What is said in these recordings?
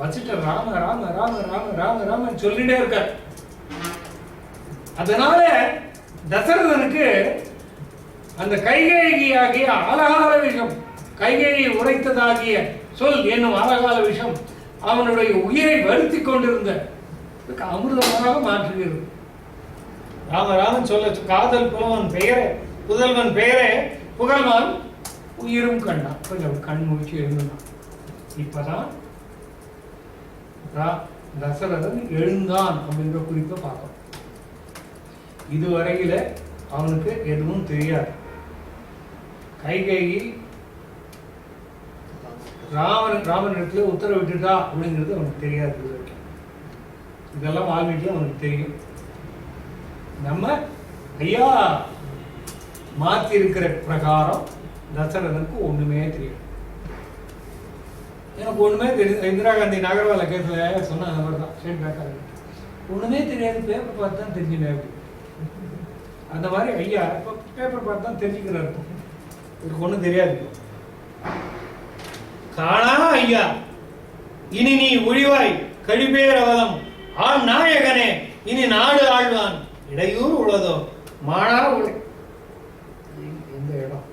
வசிஷ்டர் ராம ராம ராம ராம ராம ராம சொல்லிட்டே இருக்கார். அதனால தசரதனுக்கு அந்த கைகேயி ஆகிய ஆலகால விஷம், கைகேயை உரைத்ததாகிய சொல் என்னும் ஆலகால விஷம் அவனுடைய உயிரை வருத்தி கொண்டிருந்த அமிர்தமாக மாற்றுகிறது. ராமராமன் சொல்ல காதல் புலவன் பெயரே புதல்வன் பெயரே புகழ்வான் உயிரும் கண்டான். கொஞ்சம் கண் முடிச்சு எழுந்தான். இப்பதான் தசரதன் எழுந்தான் அப்படின்ற குறிப்பை பார்க்கணும். இதுவரையில அவனுக்கு எதுவும் தெரியாது. கைகேயி ராமனிடத்துல உத்தரவிட்டுட்டா அப்படிங்கிறது அவனுக்கு தெரியாது. இதெல்லாம் வால்மீகி அவனுக்கு தெரியும். நம்ம ஐயா மாத்தி இருக்கிற பிரகாரம் தசரதனுக்கு ஒண்ணுமே தெரியும். எனக்கு ஒண்ணுமே தெரியும். இந்திரா காந்தி நகர்வால கேஸ்ல சொன்ன அந்த மாதிரி தான். ஸ்டேட் பேங்க் ஒண்ணுமே தெரியாது, பேப்பர் பார்த்து தான் தெரிஞ்சுனேன். அந்த மாதிரி ஐயா பேப்பர் பார்த்து தான் தெரிஞ்சுக்கிறாரு. இதுக்கு ஒண்ணும் தெரியாது. காணா ஐயா இனி நீ ஒழிவாய் கழிபேர் அவலம் ஆண் நாயகனே இனி நாடு ஆழ்வான் இடையூறு உள்ளதோ மாணா எந்த இடம்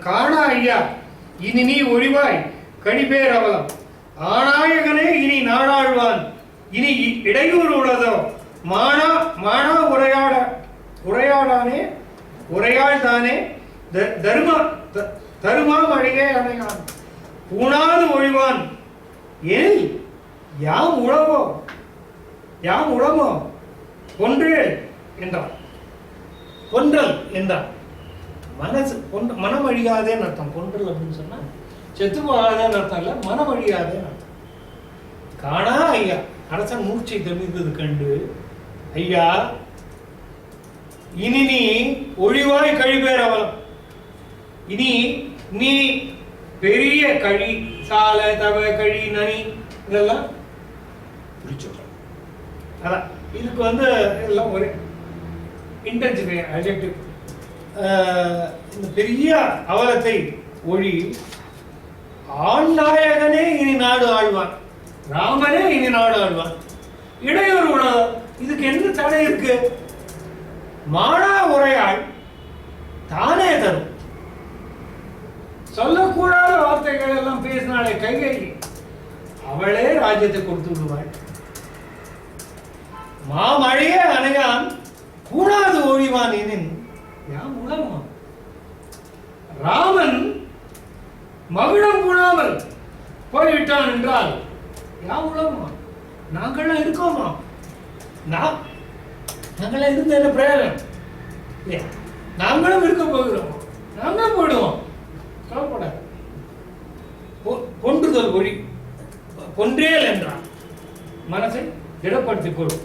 காணா ஐயா இனி நீ ஒழிவாய் கழிபேர் அவலம் ஆநாயகனே இனி நாடாழ்வான் இனி இடையூறு உள்ளதோ மாணா மாணா உரையாடானே உரையாள் தானே தருமா மழையே அணையான் பூணாது ஒழிவான் ஏன் யாம் உழவோ கொன்றேல் என்றான். கொன்றல் என்றான். மனம் அழியாதேன்னு அர்த்தம். கொன்றல் அப்படின்னு சொன்னா செத்து போகாதேன்னு அர்த்தம் இல்ல, மனம் அழியாதேன்னு அர்த்தம். காணா ஐயா அரசன் மூர்ச்சை தெளிந்தது கண்டு ஐயா இனி நீ ஒழிவாய் கழிபேர் அவலம். இனி நீ பெரிய கழி சாலை தவ கழி நனி இதெல்லாம் அதான் இதுக்கு எல்லாம் ஒரு இன்டென்சிஃபை அட்ஜெக்டிவ். இந்த பெரிய அவலத்தை ஒழி ஆண்டாயகனே இனி நாடு ஆழ்வான், ராமனே இனி நாடு ஆழ்வான். இடையூறு உணவு இதுக்கு என்ன தடை இருக்கு? மாணா உரையாள் தானே தரும். சொல்லக்கூடாத வார்த்தைகள் எல்லாம் பேசினாலே கைகேயி அவளே ராஜ்யத்தை கொடுத்து விடுவாள். மாமழையே அணையான் கூடாது ஒழிவான் எனின் யாம் உலமா. ராமன் மகுடம் கூடாமல் போய்விட்டான் என்றால் யாம் உலமா. நாங்களாம் இருக்கோமா? நாங்களாம் இருந்த என்ன பிரயோஜனம்? நாங்களும் இருக்க போகிறோம். நாங்களும் போயிடுவோம். கொன்றுதல் ஒழி கொன்றேல் என்றான். மனசை திடப்படுத்திக் கொள்.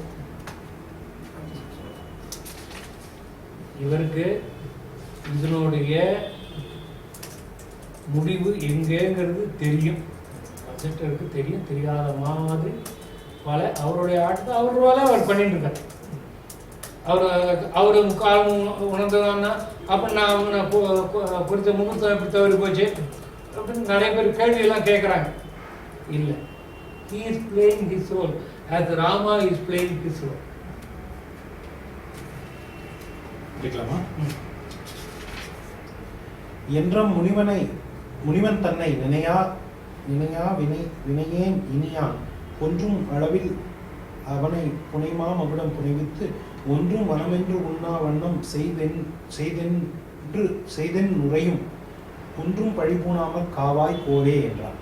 இவருக்கு இதனுடைய முடிவு எங்கேங்கிறது தெரியும். வசிஷ்டருக்கு தெரியும். தெரியாத மாதிரி பல அவருடைய ஆட்டத்தை அவர் பண்ணிட்டு இருக்காரு. அவரு காலம் உணர்ந்ததான்னா அப்ப நான் குறித்த முகூர்த்தம் எப்படி தவறி போச்சு அப்படின்னு நிறைய பேர் கேள்வி எல்லாம் கேட்கறாங்க. இல்ல, he is playing his role as Rama is playing his role. கேட்கலாமா? என்றும் முனிவன் தன்னை நினையா வினையேன் இனியான் கொன்றும் அளவில் அவனை புனைமா மகுடம் புனைவித்து ஒன்றும் வனமென்று உண்ணா வண்ணம் செய்தென் நுரையும் ஒன்றும் பழிபூணாமல் காவாய் கோரே என்றான்.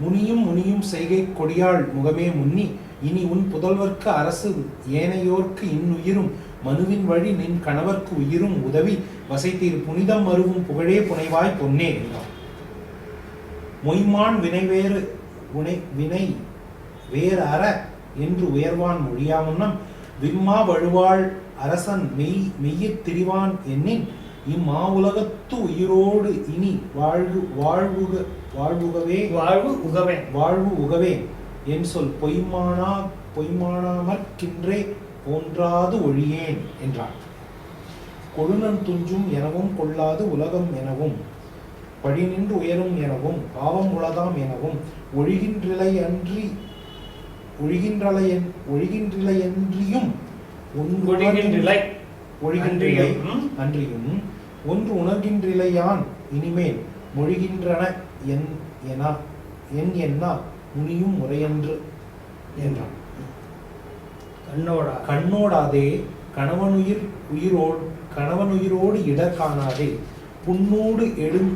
முனியும் செய்கை கொடியாள் முகமே முன்னி இனி உன் புதல்வர்க்கு அரசு ஏனையோர்க்கு இன்னுயிரும் மனுவின் வழி நின் கணவர்க்கு உயிரும் உதவி வசைத்தீர் புனிதம் மருவும் புகழே புனைவாய் பொன்னே என்றான். மொய்மான் வினை வேறு அற என்று உயர்வான் மொழியாமுன்னம் விம்மா வழுவாள் அரசன் மெய்யிற் திரிவான் எண்ணின் இம்மா உலகத்து உயிரோடு இனி வாழ்வு உகவே என் சொல் பொய்மானாமற்கின்றே போன்றாது ஒழியேன் என்றான். கொழுநன் துஞ்சும் எனவும் கொள்ளாது உலகம் எனவும் பழி நின்று உயரும் எனவும் பாவம் உளதாம் எனவும் ஒழிகின்றலையன்றியும் அன்றியும் ஒன்று உணர்கின்றிலையான் இனிமேல் மொழிகின்றன என் என்னா முனியும் முறையன்று என்றான். கண்ணோடாதே கணவனுயிரோடு இடர் காணாதே புன்னூடோடும்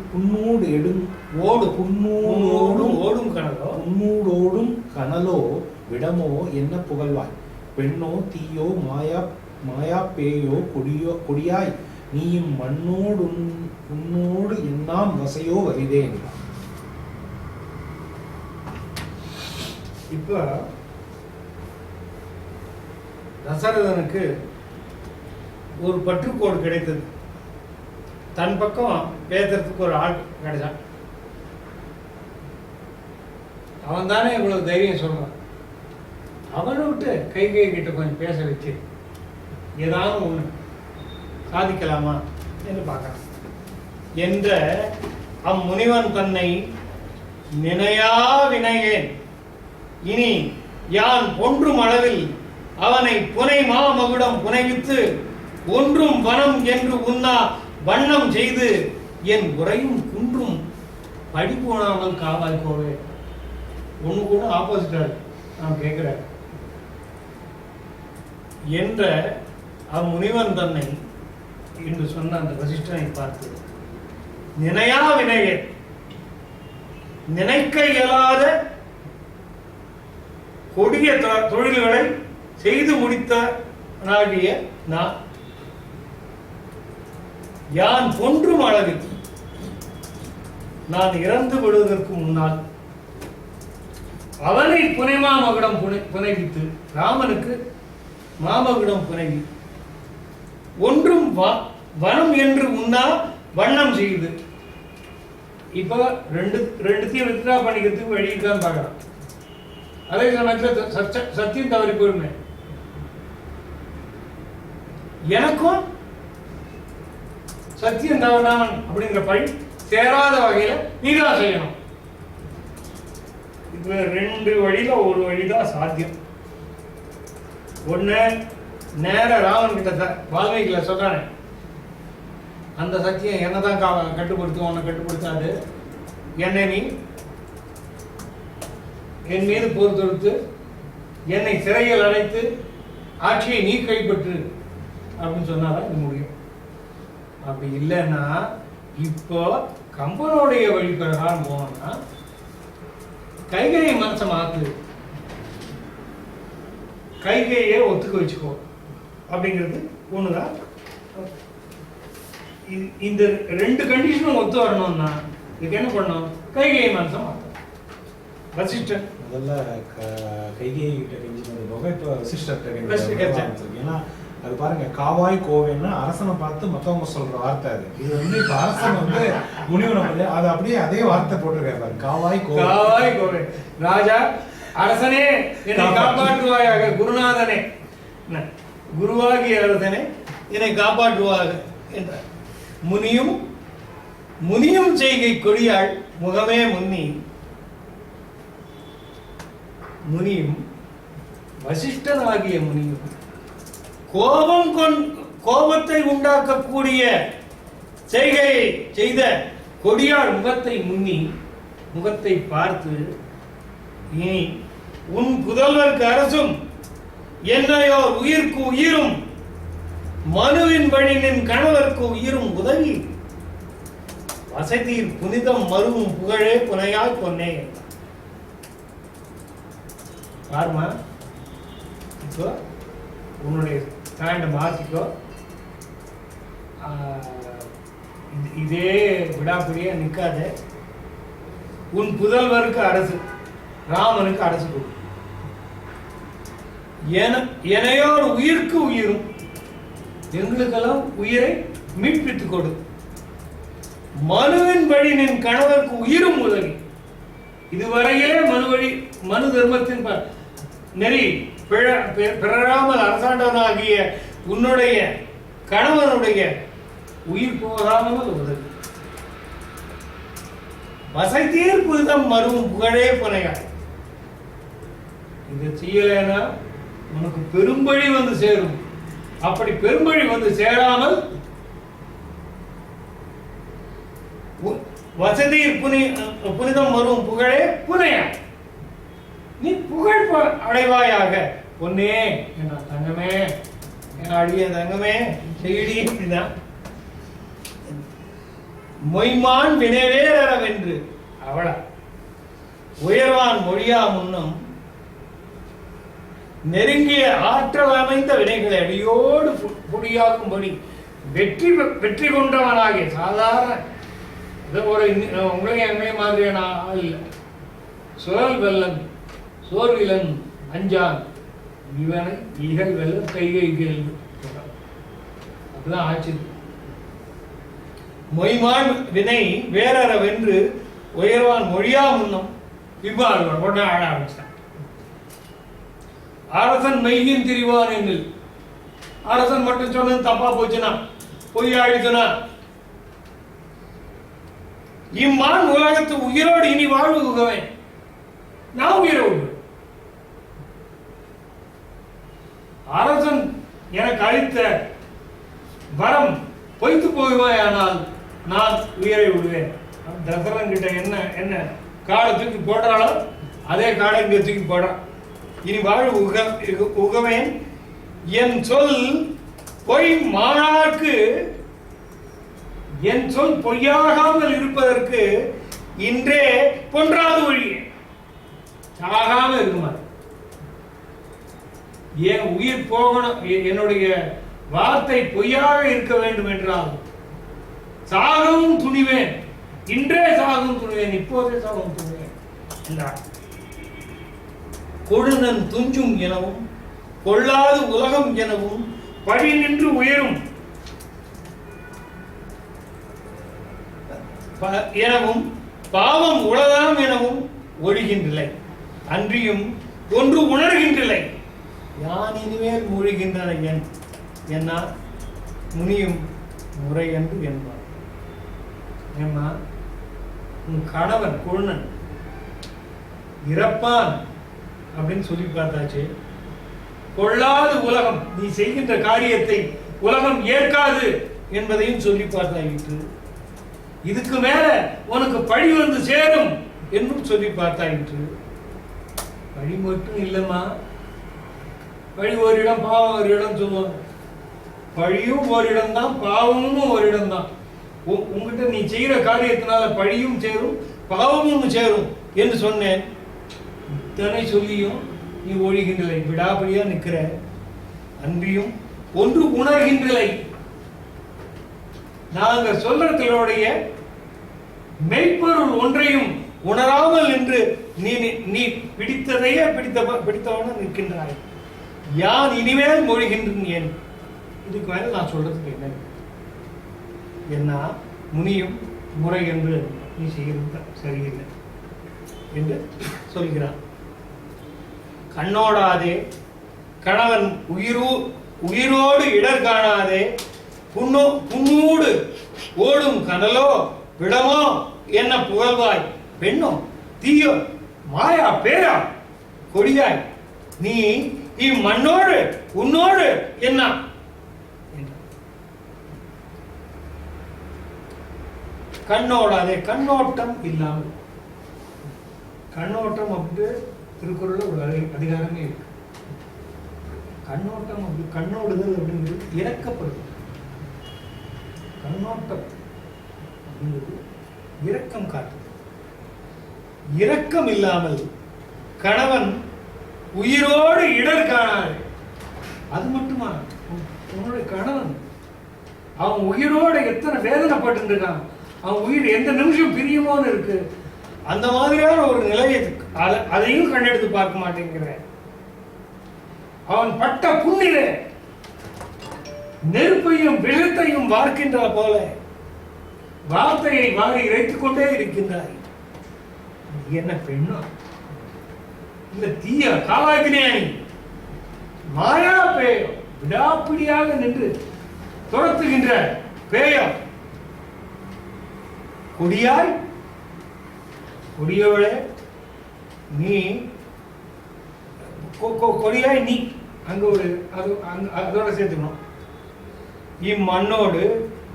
கனலோ விடமோ என்ன புகழ்வாய் பெண்ணோ தீயோ மாயா பேயோ கொடியாய் நீயும் உன்னோடு என்னாம் வசையோ வரிதே என்றான். இப்ப தசரதனுக்கு ஒரு பற்றுக்கோடு கிடைத்தது. தன் பக்கம் பேசுறதுக்கு ஒரு ஆள் கிடைச்சான். அவன் தானே இவ்வளவு தைரியம் சொல்றான். அவனை விட்டு கைகை கிட்ட கொஞ்சம் பேச வச்சு ஏதாவது ஒண்ணு சாதிக்கலாமா என்று பார்க்கலாம் என்ற அம்முனிவன் தன்னை நினையா வினையேன் இனி யான் ஒன்றும் அளவில் அவனை புனை மாமகுடம் புனைவித்து ஒன்றும் வனம் என்று உண்ணா வண்ணம் செய்து என் உரையும் குன்றும் படி போனாமல் காவாய் போவே. ஒண்ணு கூட ஆப்போசிட்டா நான் கேட்கிறேன் என்ற அம்முனிவன் தன்னை என்று சொன்ன அந்த வசிஷ்டனை பார்த்து நினையா வினையே நினைக்க இயலாத கொடிய தொழில்களை செய்து முடித்தனாகிய நான் யான் பொன்றும் அளவில் நான் இறந்து விடுவதற்கு முன்னால் அவனை புனைமாமகுடம் புனைவித்து ராமனுக்கு மாமகுடம் புனைவி ஒன்றும் வனம் என்று உண்ணா வண்ணம் செய்து. இப்ப ரெண்டுத்தையும் வித்ரா பண்ணிக்கிறதுக்கு வழி இருக்கான்னு பார்க்கலாம். அதே சமயத்துல சத்தியம் தவறி போயிருமே. எனக்கும் சத்தியம் தவறாமன் அப்படிங்கிற பழி சேராத வகையில நீதான் செய்யணும். இப்ப ரெண்டு வழியில ஒரு வழிதான் சாத்தியம். ஒண்ணு நேர ராமன் கிட்ட வால்மீகில சொல்றானே அந்த சத்தியம் என்னதான் கட்டுப்படுத்தும் உன்னை கட்டுப்படுத்தாது. என்னை நீ என் மீது போர் தொடுத்து என்னை சிறையில் அடைத்து ஆட்சியை நீ கைப்பற்று அப்படின்னு சொன்னாதான் இது முடியும். அப்படி இல்லைன்னா இப்போ கம்பனுடைய வழி பிரகாரம் போனோம்னா கைகையை மனசை மாத்து, கைகையே ஒத்துக்க வச்சுக்கோ அப்படிங்கிறது ஒண்ணுதான். இந்த ரெண்டு கண்டிஷனும் ஒத்து வரணும்னா இதுக்கு என்ன பண்ணணும்? கைகையை மனசை மாத்த. வசிஷ்டன் முதல்ல கைகையை கிட்ட கெஞ்சினது போக இப்போ வசிஷ்டர்கிட்ட. ஏன்னா அது பாருங்க, காவாய் கோவைன்னா அரசனை பார்த்து மத்தவங்க சொல்ற வார்த்தை. அது இது இப்ப அரசன் முனிவனை வந்து அது அப்படியே அதே வார்த்தை போட்டிருக்காரு. காவாய் கோவை ராஜா அரசனே என்னை காப்பாற்றுவாயாக, குருநாதனே குருவாகிய அரசனே என்னை காப்பாற்றுவாக என்றார். முனியும் செய்கை கொடியாள் முகமே முன்னி. முனியும் வசிஷ்டனாகிய முனியும் கோபத்தை உண்டாக்கக்கூடிய செய்கையை செய்த கொடியாள் முகத்தை முன்னி முகத்தை பார்த்து இனி உன் புதல்வருக்கு அரசும் என்னையோர் உயிர்க்கு உயிரும் மனுவின் வழி நின் கணவர்க்கு உயிரும் உதவி வசதியில் புனிதம் மருவும் புகழே புனையாய் பொன்னே. பாருமா, இப்போ உன்னுடைய ஸ்டாண்ட மாத்திக்கோ. இதே விடாப்பிடியா நிக்காத. உன் புதல்வருக்கு அரசு, ராமனுக்கு அரசு கொடு. எனையோர் உயிர்க்கு உயிரும், எங்களுக்கெல்லாம் உயிரை மீட்பித்துக் கொடு. மனுவின் வழி நின் கணவருக்கு உயிரும் உதவி. இதுவரையிலே மனு தர்மத்தின் நெறி பிறராமல் அரசாண்டவனாகிய உன்னுடைய கணவனுடைய உயிர் போகாமல் உதவி. வசைத்தீர் புனிதம் மரும் புகழே புனையாய். இதை செய்யலைன்னா உனக்கு பெரும்பழி வந்து சேரும். அப்படி பெரும்பழி வந்து சேராமல் வசதியில் புனிதம் வரும் புகழே புனையாய். நீ புகழ் அடைவாயாக. பொன்னே, என்ன தங்கமே, என் அடிய தங்கமே, செய்டி அப்படிதான். மொய்மான் வினைவேறவென்று அவளா உயர்வான் மொழியா முன்னும் நெருங்கிய ஆற்றல் அமைந்த வினைகளை அடியோடு பொடியாக்கும்படி வெற்றி கொண்டவனாகிய சாதாரண ஒரு உங்களையும் எங்களையும் மாதிரியான ஆள் இல்லை. சுழல் வெள்ளம் சோர்விலன் அஞ்சான் இவனை இகழ் வெள்ளம் கைகை கேள்வி. அப்படிதான் ஆச்சு. மொய்மான் வினை வேறவென்று உயர்வான் மொழியா முன்னும் இவ்வாழ்வான் உடனே ஆட ஆரம்பிச்சான். அரசன் மெய்யின் திரிவான் என்னில். அரசன் மட்டும் சொன்னது தப்பா போச்சுனா, பொய் ஆயிடுச்சுனா, இம்மான் உலகத்து உயிரோடு இனி வாழ்வுகுவேன், நான் உயிரை விடுவேன். அரசன் எனக்கு அளித்த வரம் பொய்த்து போகுமானால் நான் உயிரை விடுவேன். தசரன் கிட்ட என்ன காடை தூக்கி போடுறாளோ அதே காடை இங்க தூக்கி போடுறான். இனி வாழ்வு உகவேன். என் சொல் பொய் மாணாக்கு, என் சொல் பொய்யாகாமல் இருப்பதற்கு இன்றே பொன்றாது ஒழிய சாகாம இருக்குமா. என் உயிர் போகணும், என்னுடைய வார்த்தை பொய்யாக இருக்க வேண்டும் என்றால் சாகவும் துணிவேன். இன்றே சாகவும் துணிவேன், இப்போதே சாகவும் துணிவேன் என்றார். கொழுநன் துஞ்சும் எனவும் கொள்ளாது உலகம் எனவும் பழி நின்று உயரும் எனவும் பாவம் உலகம் எனவும் ஒழிகின்றலை, அன்றியும் ஒன்று உணர்கின்றலை. யான் இனிமேல் மூழ்கின்றன என்ன முனியும் முறை என்று என்பார். ஏன்னா உன் கணவன் கொழுநன் இறப்பான் அப்படின்னு சொல்லி பார்த்தாச்சு. கொள்ளாது உலகம், நீ செய்கின்ற காரியத்தை உலகம் ஏற்காது என்பதையும் சொல்லி பார்த்தாயிற்று. இதுக்கு மேல உனக்கு பழி வந்து சேரும் என்றும் சொல்லி பார்த்தாயிற்று. பழி மட்டும் இல்லைம்மா, பழி ஒரு இடம் பாவம் ஒரு இடம் சொல்லுவாங்க. பழியும் ஒரு இடம் தான், பாவமும் ஒரு இடம் தான். உங்ககிட்ட நீ செய்யற காரியத்தினால பழியும் சேரும் பாவமும் சேரும் என்று சொன்னேன். இத்தனை சொல்லியும் நீ ஒழிகின்றலை, விடாபடியா நிற்கிற. அன்றியும் ஒன்று உணர்கின்றலை. நாங்க சொல்றதுடைய மெய்ப்பொருள் ஒன்றையும் உணராமல் என்று நீ பிடித்ததையே பிடித்தவன நிற்கின்றாய். யான் இனிமேல் மொழிகின்றேன். ஏன் இதுக்கு மேல நான் சொல்றதுக்கு என்ன என்ன முனியும் முறை என்று நீ செய்கிறது சரியில்லை என்று சொல்கிறான். கண்ணோடாதே கணவன் உயிரோடு இடர் காணாதே, புண்ணூடு ஓடும் கனலோ விடமோ என்ன புகழ்வாய். பெண்ணோ தீயோ மாயா பேரா கொடியாய் நீ இம்மண்ணோடு உன்னோடு என்ன. கண்ணோடாதே, கண்ணோட்டம் இல்லாமல். கண்ணோட்டம் அப்படி திருக்குறள் ஒரு அதிகாரமே இருக்கு. கண்ணோட்டம் அப்படி கண்ணோடுதல் அப்படிங்கிறது இறக்கப்படுது. கண்ணோட்டம் அப்படிங்கிறது இரக்கம் காட்டுது. இரக்கம் இல்லாமல் கணவன் உயிரோடு இடர் காணாது. அது மட்டுமா, உன்னுடைய கணவன் அவன் உயிரோட எத்தனை வேதனைப்பட்டு இருக்கான், அவன் உயிர் எந்த நிமிஷம் பிரியுமோன்னு இருக்கு. அந்த மாதிரியான ஒரு நிலையை அதையும் கண்டெடுத்து பார்க்க மாட்டேங்கிற. அவன் பட்ட புண்ணிலே நெருப்பையும் விஷத்தையும் வார்க்கின்ற போல வார்த்தையை வாரி இறைத்துக் கொண்டே இருக்கின்றாய். என்ன பெண்ணோ இல்ல தீய காவாக்கினேன் மாயா பேயோ விடாப்பிடியாக நின்று துரத்துகின்ற பேயோ கொடியாய் கொடியவளே நீ கொடியாய் நீ அங்க ஒரு அது அங்க அதோட சேர்த்துக்கணும். இம்மண்ணோடு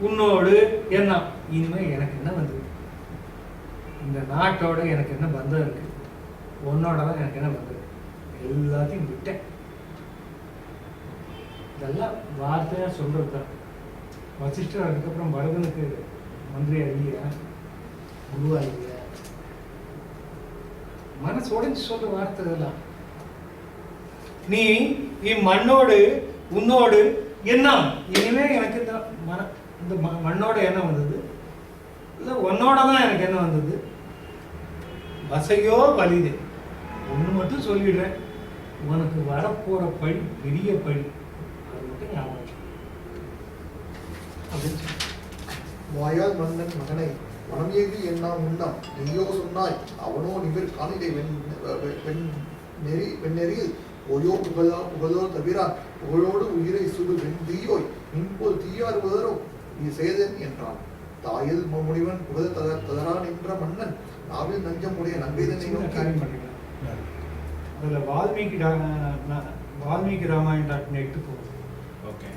உன்னோடு என்ன இனிமே எனக்கு என்ன வந்தது, இந்த நாட்டோட எனக்கு என்ன பந்தம் இருக்கு, உன்னோட தான் எனக்கு என்ன பந்தம், எல்லாத்தையும் விட்டேன். இதெல்லாம் வார்த்தையா சொல்றது தான். வசிஷ்டர் அதுக்கப்புறம் பரதனுக்கு மந்திரி இல்லையா, குருவா இல்லையா, மனசு உடைஞ்சு சொல்ற வார்த்தை இதெல்லாம். நீ இம்மண்ணோடு உன்னோடு என்ன இனிமே எனக்கு இந்த மண்ணோட என்ன வந்தது, இல்லை உன்னோட தான் எனக்கு என்ன வந்தது, வசையோ வலிது. ஒன்று மட்டும் சொல்லிடுறேன், உனக்கு வரப்போற பழி பெரிய பழி, அது மட்டும் ஞாபகம் அப்படின்னு சொல்லி. வாயால் மன்னன் மகனை மனமேகு என்னா முன்னம் நீயோ சொன்னாய் அவனோ நிமிர் காணிலை வெண்ணெறியில் ஒயோ புகழோ தவிரான் புகழோடு உயிரை சுடு வெண்தீயோய் நின்போல் தீயாறுவதரோ நீ செய்தன் என்றான். தாயில் முனிவன் புகழ ததரான் என்ற மன்னன் நாவில் நஞ்சமுடைய நங்கைதனை காரியம் பண்ணிக்கலாம். அதுல வால்மீகி ராமாயணம் போகும். ஓகே.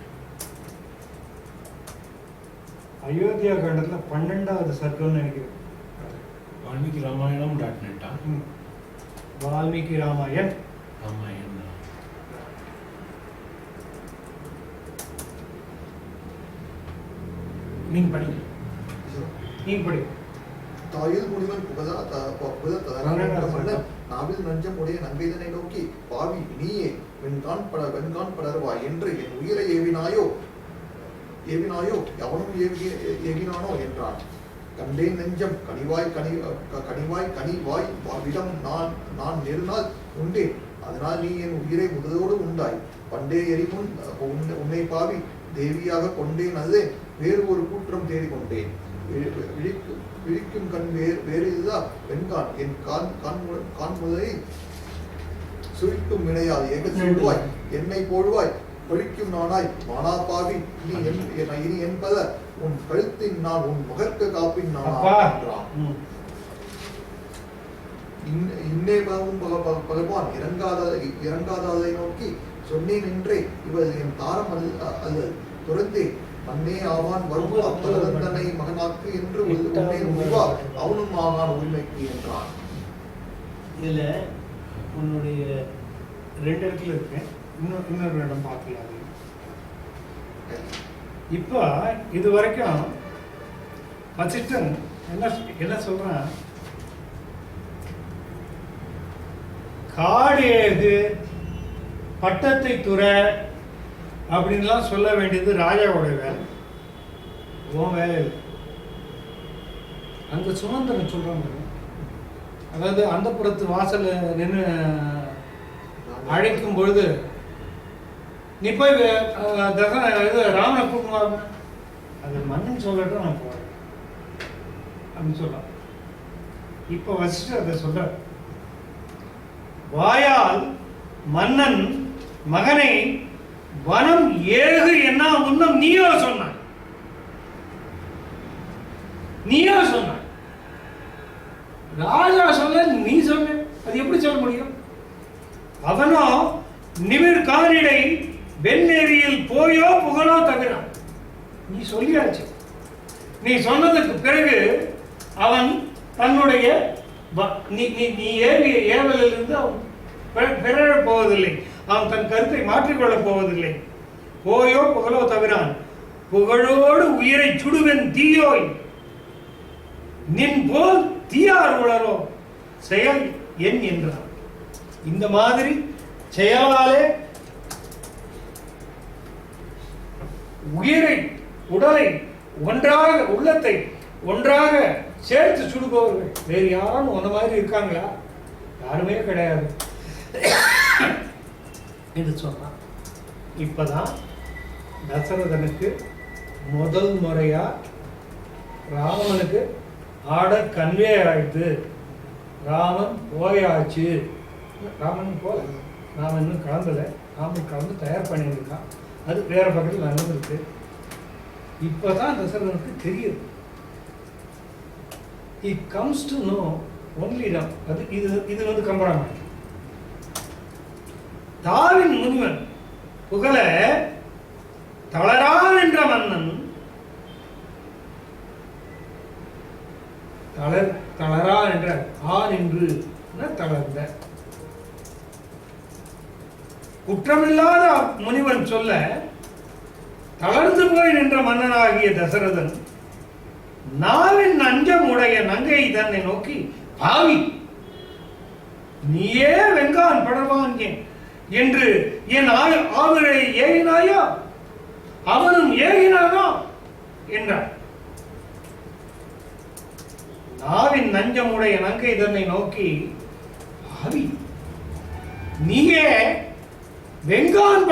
அயோத்தியா காண்டத்துல 12வது சர்க்கம்னு நினைக்கிறேன். வால்மீகி ராமாயணம் .net வால்மீகி ராமாயண் நீங்க படிங்க. தாயில் முனிவன் புகழ ததரான் என்ற மன்னன் நாவில் நஞ்சமுடைய நங்கைதனை நோக்கி பாவி நீயே வெண்கான் படர்வாய் என்று என் உயிரை ஏவினாயோ எவனும் ஏவினானோ என்றான். கண்டேன் நெஞ்சம் கனிவாய் விடம் நான் நெருநாள் உண்டேன், அதனால் நீ என் உயிரை முதலோடு உண்டாய். பண்டே எரிமுன் உன்னை பாவி தேவியாக கொண்டேன், அது வேறு ஒரு கூற்றம் தேடி கொண்டேன். விழிக்கும் கண் வேறு இதுதான் வெண்கான் என் கான் முதலை சுழிக்கும் வினையால் ஏக சொல்வாய் என்னை போடுவாய் பழிக்கும் நானாய் மானா பாவி இனி என்பத உன் கழுத்தின் நான் உன் மகர்க்க காப்பின் நானா என்றான். இன்னேபவும் பகவான் இறங்காததை நோக்கி சொன்னேன் என்றே இவள் என் தாரம் அல்ல துறந்தே மண்ணே ஆவான் வரும் அப்பதந்தனை மகனாக்கு என்று உன்னே முடிவா அவனும் ஆகான் உரிமைக்கு என்றான். இதுல உன்னுடைய 2 இடத்துல இருக்கேன், இன்னொரு இடம் பார்க்கலாம். இப்போ இது வரைக்கும் வசிஷ்டன் என்ன சொல்றான், காடேகு பட்டத்தை துற அப்படின்லாம் சொல்ல வேண்டியது ராஜாவோட வேலை, உன் வேலை இல்லை. அங்க சுமந்திரன் சொல்றாங்க, அதாவது அந்த புறத்து வாசல்ல நின்று அழைக்கும் பொழுது நீ போய் ராமனை கூப்பிடுவாங்க, அது மன்னன் சொல்லட்டும் நான் போறேன் அப்படின்னு சொல்றான். இப்ப வசிஷ்டர் அதை சொல்ற, வாயால் மன்னன் மகனை வனம் ஏகு என்ன முன்னம் நீயோ சொன்னாய், ராஜா சொல்ல நீ சொன்ன, அது எப்படி சொல்ல முடியும்? அவனோ நிமிர் கானிடை வெண்ணெறியில் போயோ புகழோ தவிர நீ சொல்லியாச்சு. நீ சொன்னதுக்கு பிறகு அவன் தன்னுடைய நீ ஏவலிலிருந்து அவன் பிறழ போவதில்லை, அவன் தன் கருத்தை மாற்றிக்கொள்ளப் போவதில்லை. போயோ புகழோ தவிரான் புகழோடு உயிரை சுடுவன் தீயோய் நின் போல் தீயார் உளரோ செயல் என் என்றான். இந்த மாதிரி செயலாலே உயிரை உடலை ஒன்றாக உள்ளத்தை ஒன்றாக சேர்த்து சுடுபவர்கள் வேறு யாரும் உன்ன மாதிரி இருக்காங்களா? யாருமே கிடையாது என்று சொன்னான். இப்பதான் தசரதனுக்கு முதல் முறையா ராமனுக்கு ஆர்டர் கன்வே ஆயிடுது, ராமன் போயாச்சு. ராமன் போல, ராமன் இன்னும் கலந்தலை, ராமன் கலந்து தயார் பண்ணியிருக்கான், அது வேற பக்கத்தில் நடந்திருக்கு. இப்பதான் தசரதனுக்கு தெரியுது. He comes to know only Ram. அது இது வந்து கம்பராமாயணம். தாவின் முனிவன் புகழ தளரான் என்ற மன்னன் தளரா என்ற ஆன் என்று தளர்ந்த குற்றமில்லாத முனிவன் சொல்ல தளர்ந்து போய் நின்ற மன்னனாகிய தசரதன் நாவின் நஞ்சம் உடைய நங்கை தன்னை நோக்கி, பாவி, நீயே வெங்கான் படர்வான் என்று என் ஆவிரை ஏகினாயோ, அவனும் ஏகினானோ என்றார். நாவின் நஞ்சமுடைய நங்கை தன்னை நோக்கி, பாவி, நீயே வெங்கான்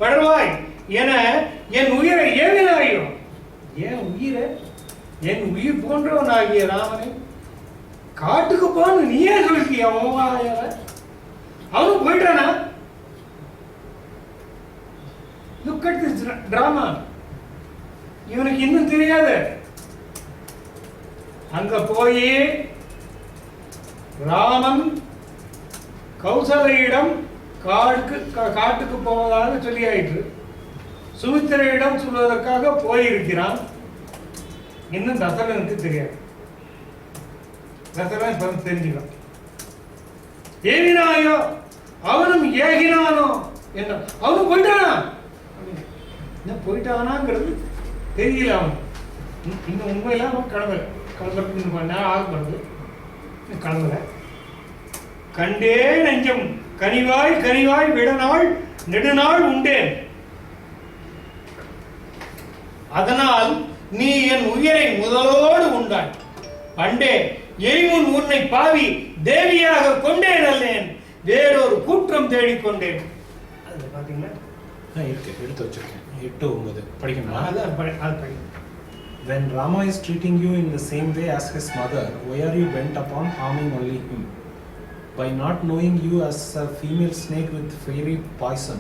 படர்வாய் என என் உயிரை ஏவினாயோ. ஏன் உயிரை? என் உயிர் போன்றவனாகிய ராமனை காட்டுக்கு போன்னு நீயே சொல்லிட்டிய. அவனும் போயிட்டானா? Look at this drama. இவனுக்கு இன்னும் தெரியாது. அங்க போய் ராமன் கௌசலையிடம் காட்டுக்கு போவதாக சொல்லி ஆயிற்று. சுமித்திரையிடம் சொல்வதற்காக போயிருக்கிறான். இன்னும் தசரனுக்கு தெரியாது. தசரன் இப்ப தெரிஞ்சுக்கலாம். ஏகினாயோ, அவனும் ஏகினானோ என்ன? அவனும் போயிட்டானா? என்ன போயிட்டானாங்கிறது தெரியல. அவன் இன்னும் உண்மையில அவன் கடவுள் ஆகப்படுது. கடவுளை கண்டே நெஞ்சம் கனிவாய் விடநாள் நெடுநாள் உண்டேன். அதனால் நீ என் உயிரை முதலோடு உண்டாய். பண்டே எய்முன் உன்னை பாவி தேவியாக கொண்டேன் அல்லேன், வேறொரு கூற்றம் தேடிக்கொண்டேன். அது பாத்தீங்கன்னா எடுத்து வச்சிருக்கேன். 8-9 படிக்கணுமா? அது படிக்கணும். When Rama is treating you in the same way as his mother, why are you bent upon harming only him? By not knowing you as a female snake with fiery poison,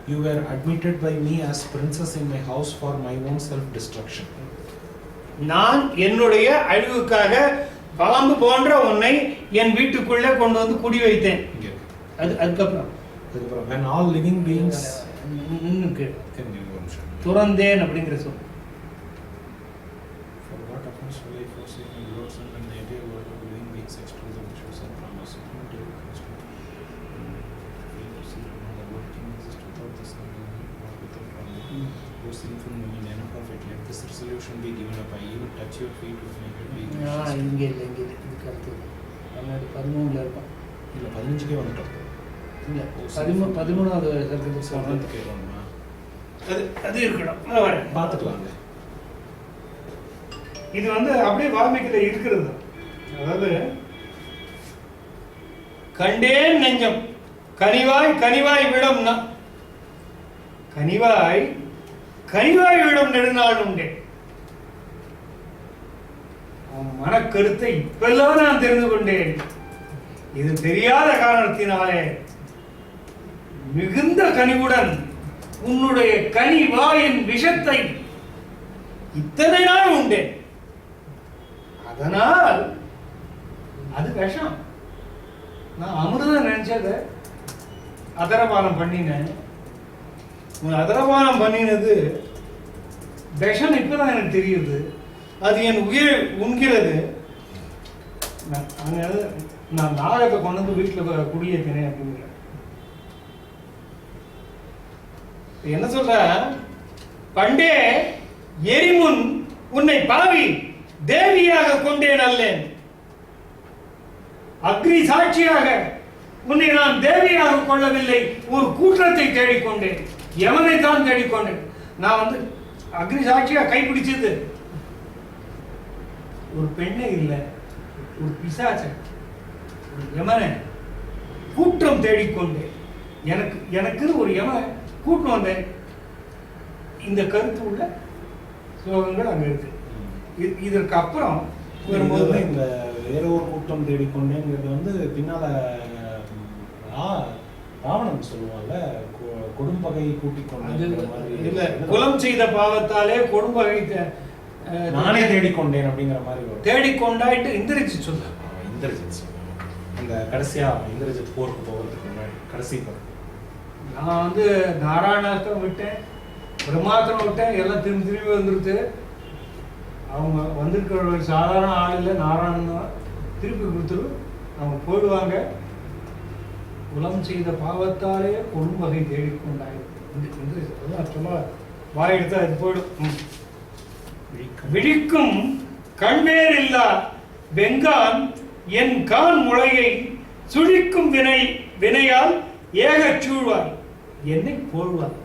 you were admitted by me as princess in my house for my own self-destruction. நான் என்னுடைய அழிவுக்காக பாம்பு போன்ற உன்னை என் வீட்டுக்குள்ளே கொண்டு வந்து குடி வைத்தேன். அதுக்கப்புறம் when all living beings துறந்தேன் அப்படிங்கிற சொல். For what offense will I forsake my Lord's son and the entire world of living beings express the wishes and promise of no devil comes to the Lord King exists without the sun or without Rama. O sinful women, enough of it. Let this resolution be given up. I even touch your feet with my head. இங்கே இல்லை, இங்கே இல்லை. இதுக்கு அடுத்தது 13 இருக்கும். இல்லை 15 வந்துட்டோம். இல்லை 13வது சர்க்கத்துக்கு கேட்கணுமா? அது இருக்கணும். பார்த்துக்கலாங்க. இது வந்து அப்படியே வால்மீகில இருக்கிறது. அதாவது கண்டேன் நெஞ்சம் கனிவாய் விடும் கனிவாய் விடும் நெடுநாள் உண்டே. மனக்கருத்தை இப்பெல்லாம் நான் தெரிந்து கொண்டேன். இது தெரியாத காரணத்தினாலே மிகுந்த கனிவுடன் உன்னுடைய கனிவாயின் விஷத்தை இத்தனை நாள் உண்டேன். அதனால் அது விஷம். நான் அமிர்தம் நினைச்சத அதரபானம் பண்ணினேன். அதரபானம் பண்ணினது விஷம். இப்பதான் எனக்கு தெரியுது. அது என் உயிரை உண்கிறது. நான் நாகத்தை கொண்டு வந்து வீட்டில் குடியேற்றினேன் அப்படிங்கிற என்ன சொல்ற? பண்டே எரிமுன் உன்னை பாவி தேவியாக கொண்டேன் அல்லேன். அக்னி சாட்சியாக உன்னை நான் தேவியாக கொள்ளவில்லை, ஒரு கூற்றத்தை தேடிக்கொண்டேன். யமனை தான் தேடிக்கொண்டேன். நான் வந்து அக்னி சாட்சியா கைப்பிடிச்சது ஒரு பெண்ணை இல்லை, ஒரு பிசாச, ஒரு யமனை கூற்றம் தேடிக்கொண்டேன். எனக்கு ஒரு யமனை கூட்டு வந்தேன். இந்த கருத்து உள்ள ஸ்லோகங்கள் அங்க இருக்கு. இதற்கு அப்புறம் வரும்போது இந்த வேற ஒரு கூட்டம் தேடிக்கொண்டேங்கிறது வந்து பின்னால ராவணன் சொல்லுவாங்கல்ல, கொடும்பகை கூட்டிக் கொண்டு இல்ல, குலம் செய்த பாவத்தாலே கொடும்பகை நானே தேடிக்கொண்டேன் அப்படிங்கிற மாதிரி வரும். தேடிக்கொண்டாயிட்டு இந்திரஜித் சொல்ல இந்திரஜித் அந்த கடைசியா இந்திரஜித் போருக்கு போகிறதுக்கு முன்னாடி கடைசி படம். நான் வந்து நாராயணாஸ்திரம் விட்டேன், பிரம்மாஸ்திரம் விட்டேன், எல்லாம் திரும்பி திரும்பி வந்துருது. அவங்க வந்திருக்கிற ஒரு சாதாரண ஆள் இல்லை, நாராயணன் திருப்பி கொடுத்துரு, அவங்க போயிடுவாங்க. உலம் செய்த பாவத்தாலே கொடும் வகை தேடிக்கொண்டாய் சொல்ல வாயெடுத்து அது போயிடும். விழிக்கும் கண்வேர் இல்லா வெங்கான் என் கான் முளையை சுழிக்கும் வினையால் ஏகச் சூழ்வாய் என்னை போழ்வாய்.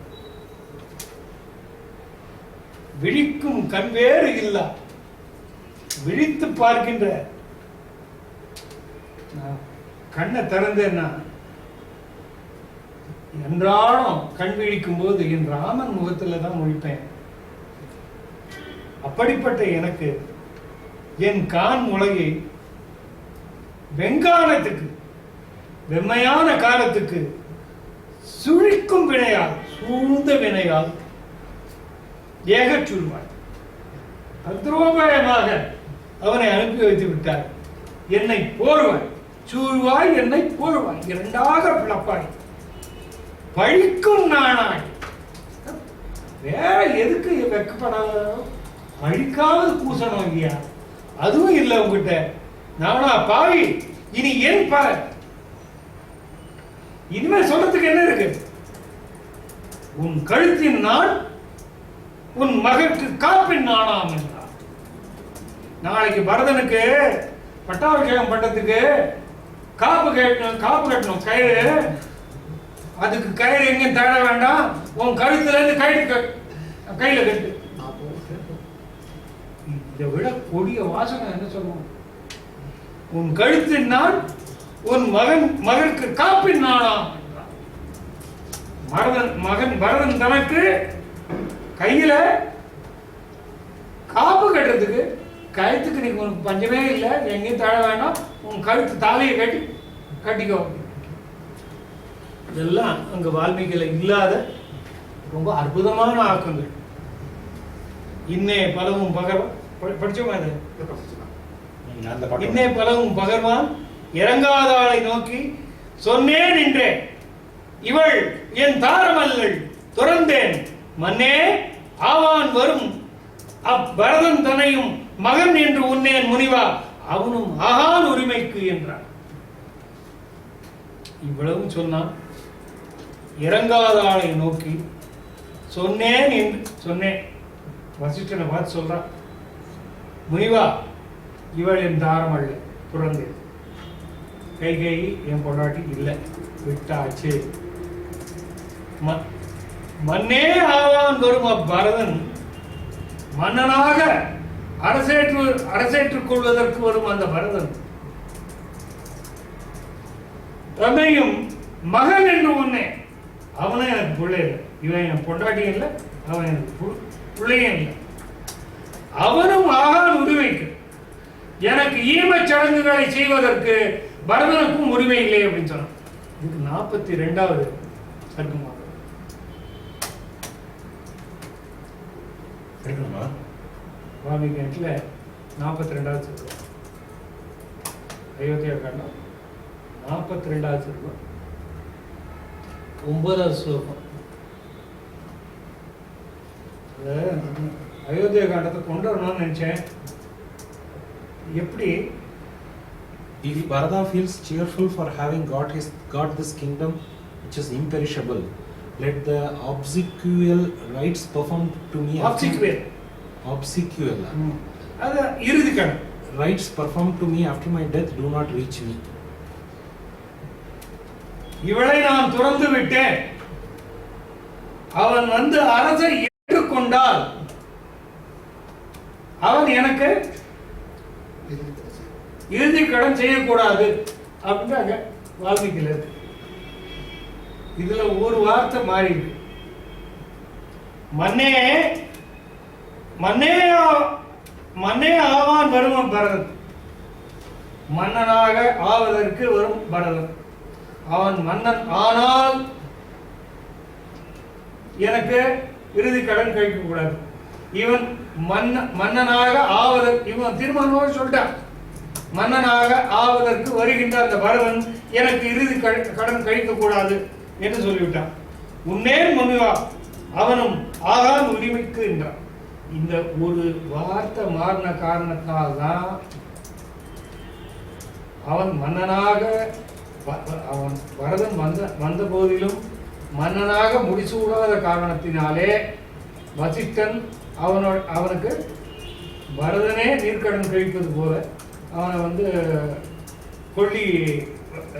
விழிக்கும் கண்வேறு இல்லா, விழித்து பார்க்கின்ற கண்ணை திறந்தேன்னா என்றாலும் கண் விழிக்கும் போது என் ராமன் முகத்துல தான் முழிப்பேன். அப்படிப்பட்ட எனக்கு என் கான் முளையை வெங்கானத்துக்கு வெம்மையான காலத்துக்கு சுழிக்கும் வினையால் சூழ்ந்த வினையால் ஏகச் சூழ்வாய். அத்ரோபாயமாக அவனை அனுப்பி வைத்து விட்டார். என்னை போர்வாய், சூழ்வாய், என்னை போர்வாய், இரண்டாக பிளப்பாய், பழிக்கும் நானாய். வேற எதுக்கு வெக்கப்படாத, அழிக்காவது பூசணும் இல்லையா? அதுவும் இல்லை உங்ககிட்ட. நானா பாவி, இனி ஏன் பாரு, இனிமே சொல்றதுக்கு என்ன இருக்கு? உன் கழுத்தின் நான் உன் மகற்கு காப்பின் நானாம் என்றார். நாளைக்கு பரதனுக்கு பட்டாபிஷேகம் பண்றதுக்கு காப்பு கட்டணும் கயிறு. அதுக்கு கயிறு எங்க தேட வேண்டாம், உன் கழுத்துல இருந்து கையில கட்டு. இதை விட கொடிய வாசனை என்ன சொல்லுவோம்? உன் கழுத்தின் நான் உன் மகனுக்கு காப்பின் நானாம் என்றார். பரதன் தனக்கு கையில காப்பு கட்டுறதுக்கு கழுத்துக்கு நீங்க உனக்கு பஞ்சமே இல்லை, எங்கேயும் தேட வேண்டாம், உன் கழுத்து தாலியை கட்டிக்கோ. இதெல்லாம் அங்க வால்மீகில இல்லாத ரொம்ப அற்புதமான ஆக்கங்கள். இன்னே பலவும் படிச்சோமா? இன்னே பலவும் பகர்வான் இறங்காதாளை நோக்கி சொன்னேன் என்றேன், இவள் என் தாரமல்கள் துறந்தேன் மன்னே ஆவான் வரும் அப்பரதன் தனையும் மகன் என்று உன்னேன் முனிவா அவனும் ஆகான் உரிமைக்கு என்றார். இவ்வளவு சொன்னான். இறங்காதாளை நோக்கி சொன்னேன் என்று சொன்னேன். வசிஷ்டனை பார்த்து சொல்றான், முனிவா இவள் என் தாரமல்ல துறந்தேன். கைகை என் பொண்டாட்டி இல்லை, விட்டாச்சு. மன்னே ஆவான் வரும் அப்பரதன் மன்னனாக அரசேற்றுக் கொள்வதற்கு வரும் அந்த பரதன் தன்னையும் மகன் என்று உன்னே, அவனே எனக்கு பிள்ளை இல்லை, இவன் என் பொண்டாட்டியும் இல்லை, அவன் எனக்கு பிள்ளையும் இல்லை, அவனும் ஆகான் உரிமைக்கு, எனக்கு ஈமச் சடங்குகளை செய்வதற்கு பரதனுக்கும் உரிமை இல்லை அப்படின்னு சொன்னான். இதுக்கு 42வது சர்க்கமாக வால்மீகி 42வது சர்க்கம், அயோத்தியா காண்டம் 42வது சர்க்கம் 9வது ஸ்லோகம். அயோத்தியா காண்டத்தை கொண்டு வரணும்னு நினைச்சேன். எப்படி? If Bharata feels cheerful for having got this kingdom which is imperishable, let the obsequial rites performed to me obsequial அது இறுதி கடன். rites performed to me after my death do not reach me. இவளை நான் துறந்து விட்டேன், அவன் வந்து அரசை ஏற்றுக்கொண்டால் அவன் எனக்கு இறுதி கடன் செய்யக்கூடாது அப்படின்றாங்க வால்மீகில இருக்கு. இதுல ஒரு வார்த்தை மாறி இருக்கு. மன்னே மன்னே மன்னே ஆவான் வரும் பரதன், மன்னனாக ஆவதற்கு வரும் பரதன். அவன் மன்னன் ஆனால் எனக்கு இறுதி கடன் கழிக்க கூடாது. இவன் மன்னனாக ஆவதற்கு இவன் தீர்மானமாக சொல்லிட்டான். மன்னனாக ஆவதற்கு வருகின்ற அந்த பரதன் எனக்கு இறுதி கடன் கழிக்க கூடாது என்று சொல்லிவிட்டான். உன்னே மனுவா அவனும் ஆகான் உரிமைக்கு என்றான். இந்த ஒரு வார்த்தை மாறின காரணத்தால் தான் அவன் மன்னனாக அவன் பரதன் வந்த போதிலும் மன்னனாக முடிசூடாத காரணத்தினாலே வசிஷ்டன் அவனுக்கு பரதனே நீர்க்கடன் கழிப்பது போல அவனை கொல்லி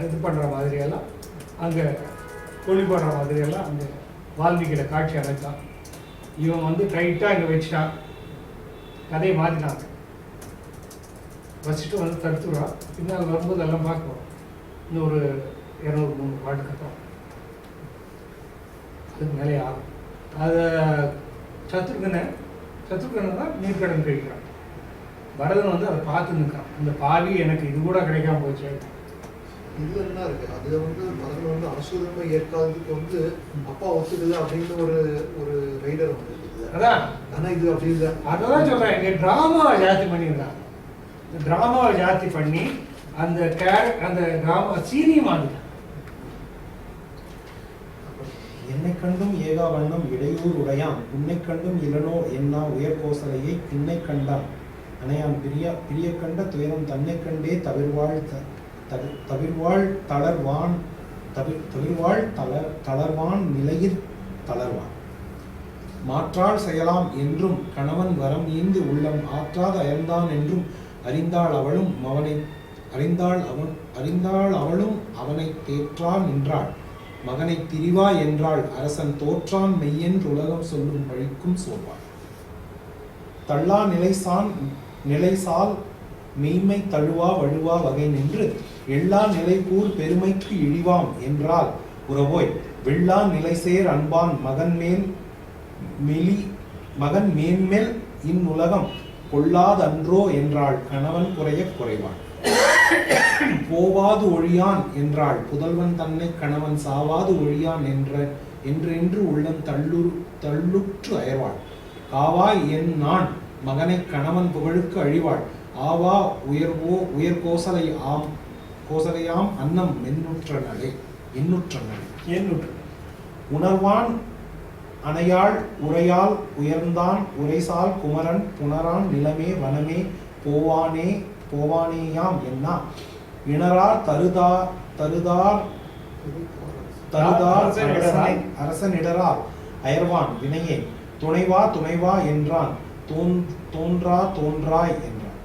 இது பண்ணுற மாதிரியெல்லாம் அங்கே கொல்லி போடுற மாதிரியெல்லாம் அங்கே வால்மீகியில காட்சி அமைத்தான். இவன் டைட்டாக இங்கே வச்சுட்டான், கதையை மாற்றினான். வச்சுட்டு தடுத்துடுறான். பின்னால் வரும்போது எல்லாம் பார்க்குறோம். இன்னும் ஒரு 200-300 பாட்டு கட்டுறோம். அதுக்கு மேலே ஆகும். அதை சத்ருகனை தான் நீர்க்கடன் கழிக்கிறான். பரதன் அதை பார்த்து நிற்கிறான். இந்த பாவி எனக்கு இது கூட கிடைக்காம போச்சு. இதுல என்ன இருக்கு, அதுல பரதன் அசுரமை ஏற்காததுக்கு அப்பா ஒத்துக்குது அப்படின்னு ஒரு ரைடர் இருக்குது. அதான் ஆனா இது அப்படி இல்லை. அதான் சொல்றேன், இங்க டிராமாவை ஜாஸ்தி பண்ணிடுறான். டிராமாவை ஜாஸ்தி பண்ணி அந்த டிராமா சீனியமானது. என்னை கண்டும் ஏகா வண்ணம் இடையூர் உடையான் உன்னை கண்டும் இளனோ என்னா உயர் கோசலையை பின்னை கண்டான் அணையான் பிரிய கண்ட துயரம் தன்னை கண்டே தளர்வான் நிலையில் தளர்வான் மாற்றால் செயலாம் என்றும் கணவன் வரம் ஈந்து உள்ளம் ஆற்றாத அயர்ந்தான் என்றும் அறிந்தாள் அவளும் அவனை தேற்றான் நின்றாள் மகனை திரிவா என்றாள் அரசன் தோற்றான் மெய்யென்று உலகம் சொல்லும் பழிக்கும் சொல்வாள் தள்ளா நிலைசால் மெய்மை தழுவா வழுவா வகை நின்று எல்லா நிலைகூர் பெருமைக்கு இழிவாம் என்றால் உறவோய் வெள்ளா நிலைசேர் அன்பான் மகன் மேன்மேல் இந்நுலகம் கொள்ளாதன்றோ என்றாள் கணவன் குறைவான் போவாது ஒழியான் என்றாள் புதல்வன் தன்னை கணவன் சாவாது ஒழியான் என்று உள்ளம் தள்ளுற்று அயர்வாள் காவாய் என் நான் மகனை கணவன் புகழுக்கு அழிவாள் ஆவா உயர் கோசலையாம் அன்னம் எண்ணுற்ற உணர்வான் அணையாள் உரையால் உயர்ந்தான் உரைசால் குமரன் புனரான் நிலமே வனமே போவானேயாம் என்னா இணரார் தருதார் அரசனிடரார் அயர்வான் வினையே துணைவா என்றான் தோன்றாய் என்றான்.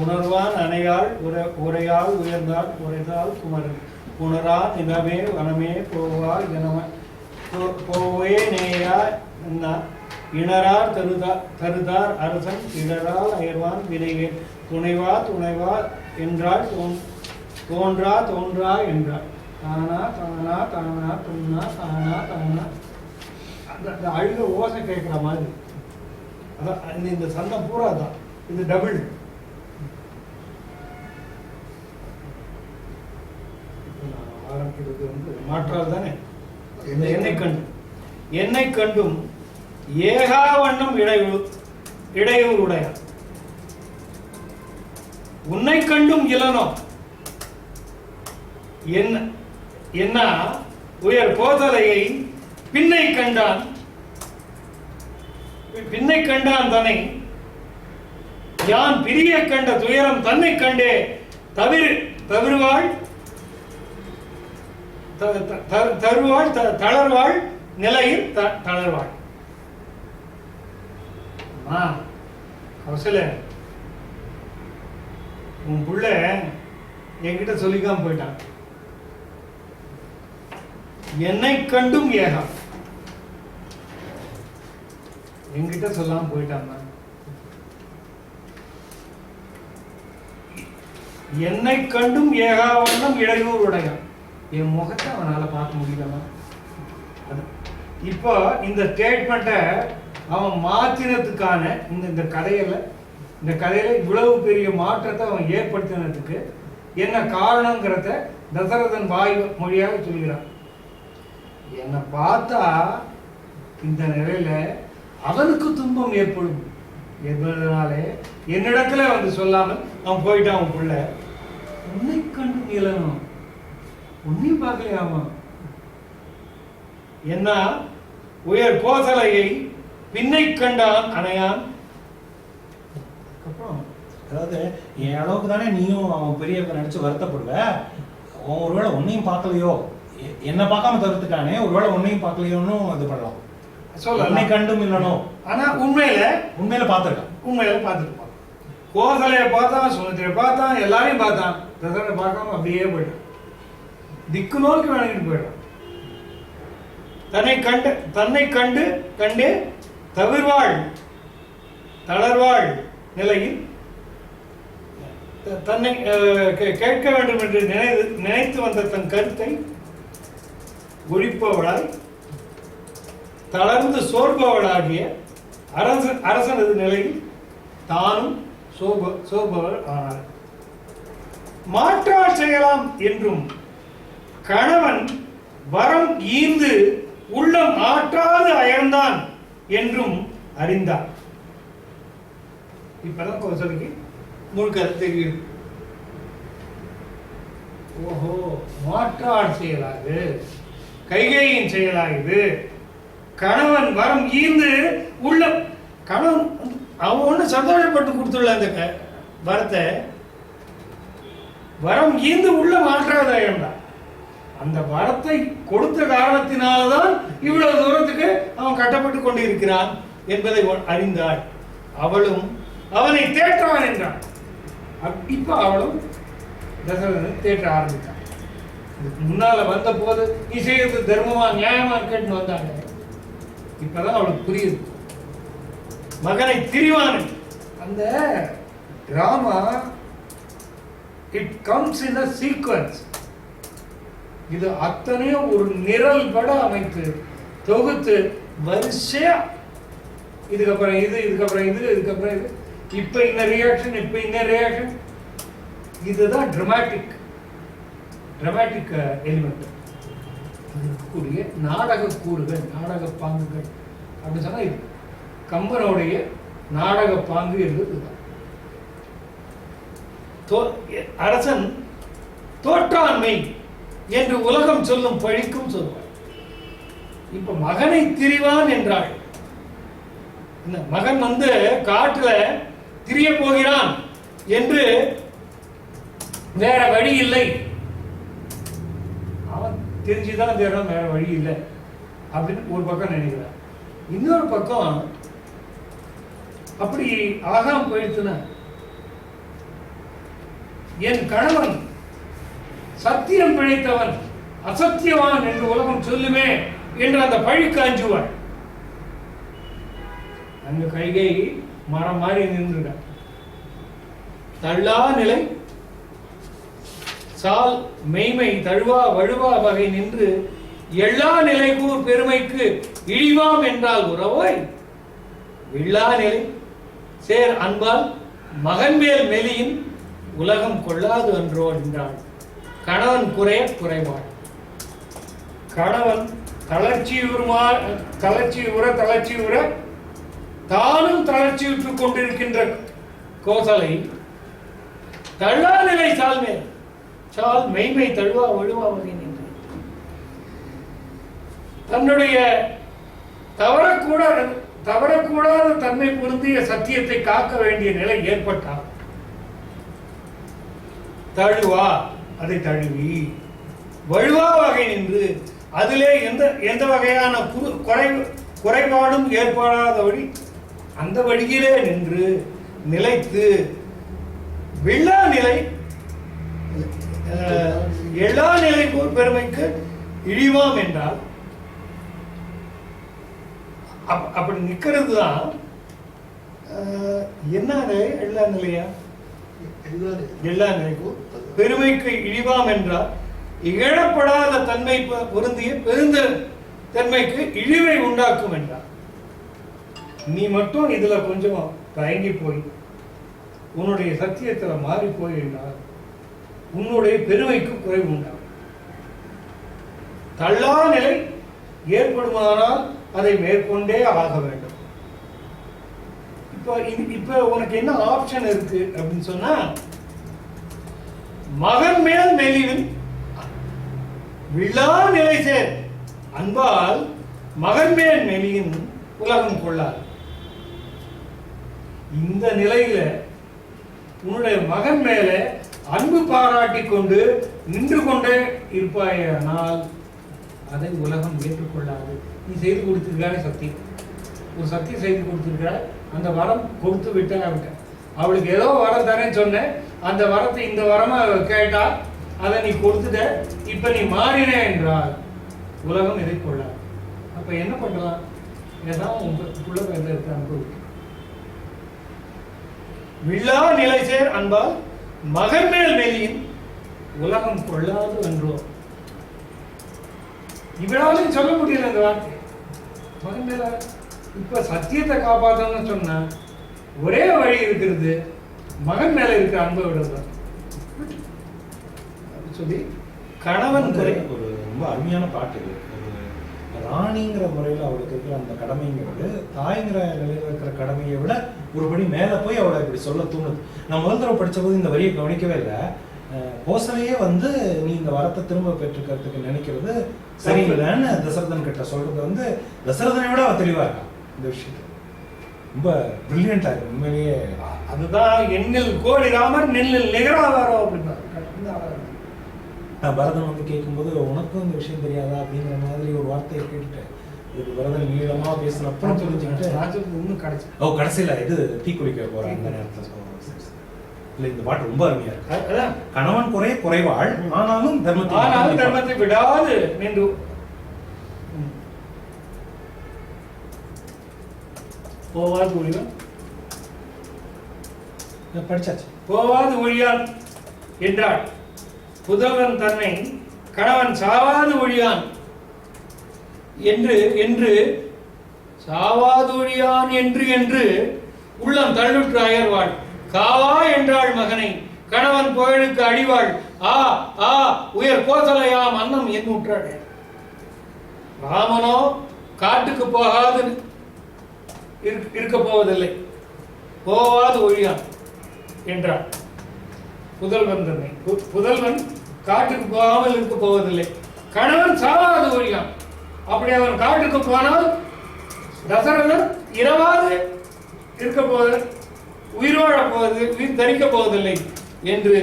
உணர்வான் அணையாள் உரையால் உயர்ந்தாள் உரைதால் குமரன் புனரா நிலமே வனமே போவே நேயா இணரார் தருதார் அரசன் இடரால் அயர்வான் வினைவே துணைவா என்றால் தோன்றா என்றாள். தானா துண்ணா தானா அந்த அழுக ஓசை கேட்குற மாதிரி. அதான் இந்த சந்தம் பூரா தான். இது டபுள். ஆரம்பிக்கிறது மாற்றால் தானே. என்னை கண்டும் ஏகா வண்ணம் இடையூறுடைய உன்னை கண்டும் இளனோ என்ன உயர் கோதலையை பின்னை கண்டான் தன்னை யான் பிரிய கண்ட துயரம் தன்னை கண்டே தளர்வாள் நிலையில் தளர்வாள். கௌசல்யா, உன் புள்ள என்கிட்ட சொல்லிக்காம போயிட்டான். என்னை கண்டும் ஏகம் என்கிட்ட சொல்லாம போயிட்டான். என்னை கண்டும் ஏகாவண்ணம் இடையூறு உடையான். என் முகத்தை அவனால பார்க்க முடியலமா. இப்போ இந்த ஸ்டேட்மெண்ட்டை அவன் மாற்றினதுக்கான இந்த கதையில இவ்வளவு பெரிய மாற்றத்தை அவன் ஏற்படுத்தினதுக்கு என்ன காரணங்கிறத தசரதன் வாய் மொழியாக சொல்கிறான். என்னை பார்த்தா இந்த நிலையில அவனுக்கு துன்பம் ஏற்படும் என்பதனாலே என்னிடத்துல வந்து சொல்லாமல் அவன் போயிட்டான். அவன் புள்ள உன்னை கண்டு நீளனும் உன்னையும் பார்க்கலையாமா என்ன உயர் கோசலையை பின்னை கண்டான் அணையான். அப்புறம் அதாவது என் அளவுக்கு தானே நீயும் அவன் பெரியவங்க நினைச்சு வருத்தப்படுவ. அவன் ஒருவேளை உன்னையும் பார்க்கலையோ, என்ன பார்க்காம தவிர்த்துட்டானே, ஒருவேளை உன்னையும் பார்க்கலையோன்னு இது பண்ணலாம். உன்னை கண்டும் இல்லனோ, ஆனா உண்மையில பார்த்துருக்கான். உண்மையில பார்த்துருப்பான். கோசலையை பார்த்தான், சுமத்திரை பார்த்தான், எல்லாரையும் பார்த்தான். தசரனை பார்க்காம அப்படியே போயிட்டான். திக்கு நோக்கி வணங்கிட்டு போயிட்டான். தன்னை கண்டே தளர்வாள் நிலையில் தன்னை கேட்க வேண்டும் என்று நினைத்து வந்த தன் கருத்தை ஒழிப்பவளாய் தளர்ந்து சோர்பவளாகிய அரசனது நிலையில் தானும் சோர்பவர் ஆனார். மாற்றால் செய்யலாம் என்றும் கணவன் வரம் ஈந்து உள்ளம் ஆற்றாது அயர்ந்தான் என்றும் அறிந்தார். இப்பதான் கோசலைக்கு முழுக்க தெரியுது. ஓஹோ, மாற்றார் செயலாது, கைகேயின் செயலாகுது. கணவன் வரம் ஈந்து உள்ளம், கணவன் அவன் ஒண்ணு சந்தோஷப்பட்டு கொடுத்துள்ள அந்த வரத்தை வரம் ஈந்து உள்ளம் ஆற்றாது அயர்ந்தான். அந்த வரத்தை கொடுத்த காரணத்தினால்தான் இவ்வளவு தூரத்துக்கு அவன் கட்டப்பட்டு கொண்டிருக்கிறான் என்பதை அறிந்தாள். அவளும் அவனை தேற்றான் என்றான். இப்ப அவளும் தசரதனை தேற்ற ஆரம்பித்தான். முன்னால வந்த போது நீ செய்யறது தர்மமா நியாயமா கேட்டு வந்தாங்க. இப்பதான் அவளுக்கு புரியுது. மகனை திரிவான். அந்த drama it comes in a sequence. இது அத்தனையும் ஒரு நிரல் பட அமைத்து தொகுத்து வரிசையா இதுக்கப்புறம் இது, இதுக்கப்புறம் இது, இதுக்கப்புறம் இது, இப்ப இந்த ரியாக்ஷன், இப்ப இந்த ரியாக்ஷன். இதுதான் டிராமாட்டிக் எலிமெண்ட். இருக்கக்கூடிய நாடக கூறுகள், நாடக பாங்குகள் அப்படின்னு சொன்னா இது கம்பனுடைய நாடக பாங்கு என்பதுதான். அரசன் தோற்றாண்மை என்று உலகம் சொல்லும் பழிக்கும் சொல்வார். இப்ப மகனை திரிவான் என்றாள். மகன் வந்து காட்டுல திரிய போகிறான் என்று வேற வழி இல்லை, அவன் தெரிஞ்சுதான் தேடும், வேற வழி இல்லை அப்படின்னு ஒரு பக்கம் நினைக்கிறான். இன்னொரு பக்கம் அப்படி ஆகாம போயிடுச்சுன்னா என் கணவன் சத்தியம் பிழைத்தவன் அசத்தியவான் என்று உலகம் சொல்லுமே என்று அந்த பழிக்கு அஞ்சுவாள். அங்க கைகை மரம் மாறி நின்றுட தள்ளா நிலை சால் மெய்மை தழுவா வழுவா வகை நின்று எல்லா நிலை கூர் பெருமைக்கு இழிவாம் என்றால் உறவோய் வில்லா நிலை சேர் அன்பால் மகன்மேல் மெலியின் உலகம் கொள்ளாது என்றோ என்றாள். கணவன் குறைவாள். கணவன் தளர்ச்சி உற தானும் தளர்ச்சியுற்றுக் கொண்டிருக்கின்ற கோசலை தள்ளா நிலை சால் மெய்மை தழுவா வழுவா வகை நின்று தன்னுடைய தவறக்கூடாத தன்மை பொருந்திய சத்தியத்தை காக்க வேண்டிய நிலை ஏற்பட்டால் தழுவா அதை தழுவி வழுவா வகை நின்று அதிலே எந்த வகையான குறைபாடும் ஏற்படாதபடி அந்த வழியிலே நின்று நிலைத்து வில்லா நிலை எல்லா நிலை பெருமைக்கு இழிவாம் என்றால் அப்படி நிக்கிறது தான் என்ன நிலை? எல்லா நிலையா? எல்லா நிலைக்கும் பெருமைக்கு இழிவாம் என்றால் இகழப்படாத தன்மை பொருந்திய பெருந்த தன்மைக்கு இழிவை உண்டாக்கும் என்றார். நீ மட்டும் இதுல கொஞ்சம் தயங்கி போய் உன்னுடைய சத்தியத்துல மாறி போய் என்றால் உன்னுடைய பெருமைக்கு குறைவு உண்டாகும். தள்ளா நிலை ஏற்படுமானால் அதை மேற்கொண்டே ஆக வேண்டும். இப்போ உனக்கு என்ன ஆப்ஷன் இருக்கு அப்படின்னு சொன்னா, மகன் மேல் மெலிவின் விழா நிலை சேர் அன்பால் மகன் மேல் மெலியின் உலகம் கொள்ளாது. இந்த நிலையில உன்னுடைய மகன் மேல அன்பு பாராட்டி கொண்டு நின்று கொண்டே இருப்பாயானால் அதை உலகம் ஏற்றுக்கொள்ளாது. நீ செய்து கொடுத்திருக்காரு சத்தியம், ஒரு சத்தியம் செய்து கொடுத்திருக்காரு, அந்த வரம் கொடுத்து விட்டேன். அவளுக்கு ஏதோ வரம் தரேன்னு சொன்னேன், அந்த வரத்தை இந்த வரமா கேட்டா அதை நீ கொடுத்துட்ட, இப்ப நீ மாறின என்றால் உலகம் இதை கொள்ளாது. அப்ப என்ன பண்ணலாம்? ஏதாவது உங்களுக்குள்ள இருக்கு அனுபவிக்கும். விழா நிலை சேர் அன்பால் மகன் மேல் மெலியின் உலகம் கொள்ளாது என்றோ. இவளாலையும் சொல்ல முடியல இந்த வார்த்தை. மகன் மேல இப்ப சத்தியத்தை காப்பாற்றணும்னு சொன்ன ஒரே வழி இருக்கிறது, மகன் மேல இருக்கிற அன்பை விடுறதுதான் சொல்லி கணவன் ஒரு ரொம்ப அருமையான பாட்டு இது. ராணிங்கிற முறையில் அவளுக்கு இருக்கிற அந்த கடமைங்கிறது தாய்ங்கிற நிலையில் இருக்கிற கடமையை விட ஒருபடி மேலே போய் அவளை இப்படி சொல்ல தூணுது. நான் முதல் தடவை படித்த போது இந்த வரியை கவனிக்கவே இல்லை. கோசலையே வந்து நீ இந்த வரத்தை திரும்ப பெற்றுக்கிறதுக்கு நினைக்கிறது சரியில்லைன்னு தசரதன் கிட்ட சொல்றது வந்து தசரதனை விட அவ தெளிவா இருக்கா இந்த விஷயத்துல. ரொம்ப பிரில்லியண்டா இருக்கு உண்மையிலேயே. அதுதான் எண்ணில் கோடி ராமர் நெல்லில் நிகராவாரோ அப்படின்னா. பரதன் வந்து கேட்கும்போது உனக்கும் இந்த விஷயம் தெரியாதா அப்படிங்கிற மாதிரி ஒரு வார்த்தையை கேட்டுட்டு இதுக்கு பரதன் நீளமா பேசின அப்புறம் புரிஞ்சுக்கிட்டு இன்னும் கிடைச்சு கடைசியில இது தீ குளிக்க போறாங்க அந்த நேரத்துல. இல்ல இந்த பாட்டு ரொம்ப அருமையா இருக்கு. கணவன் குறைவாள் ஆனாலும் தர்மத்தை விடாது நின்று போவாது ஒழியான் படிச்சாச்சு. போவாது ஒழியான் என்றாள். புதல்வன் தன்னை கணவன் சாவாது ஒழியான் என்று என்று சாவாது ஒழியான் என்று என்று உள்ளம் தள்ளுற்று அயர்வாள். காவா என்றாள் மகனை கணவன் புகழுக்கு அடிவாள். ஆ ஆ உயர் கோசலையாம் அன்னம் என்னுற்றாள். ராமனோ காட்டுக்கு போகாது இருக்க போவதில்லை, போவாது ஒழியான் என்றாள். புதல்வன் தன்னை புதல்வன் காட்டுக்கு போகாமல் இருக்க போவதில்லை, கணவன் சாவாது ஒழியான். அப்படி அவன் காட்டுக்கு போனால் தசரதன் இரவாது இருக்க போவது, உயிர் வாழப் போவது, உயிர் தரிக்க போவதில்லை என்று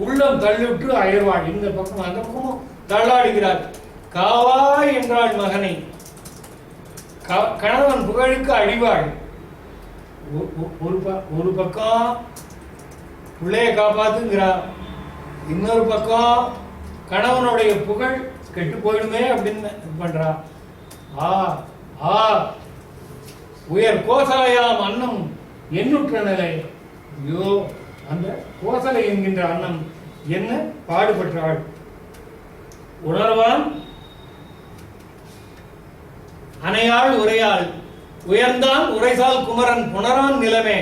உள்ளம் தள்ளுற்று அயர்வாள். இந்த பக்கம் அந்த பக்கமும் தள்ளாடுகிறார். காவாய் என்றாள் மகனை கணவன் புகழுக்கு அடிவாள். ஒரு பக்கம் பிள்ளைய காப்பாத்துங்கிறார், இன்னொரு பக்கம் கணவனுடைய புகழ் கெட்டு போயிடுமே அப்படின்னு பண்றா. ஆ ஆ உயர் கோசலையாம் அன்னம் என்னுற்ற நிலை. ஐயோ அந்த கோசலை என்கின்ற அன்னம் என்ன பாடுபட்டாள். உணர்வான் அணையாள் உரையாள் உயர்ந்தான் உரைசால் குமரன் புனரான் நிலமே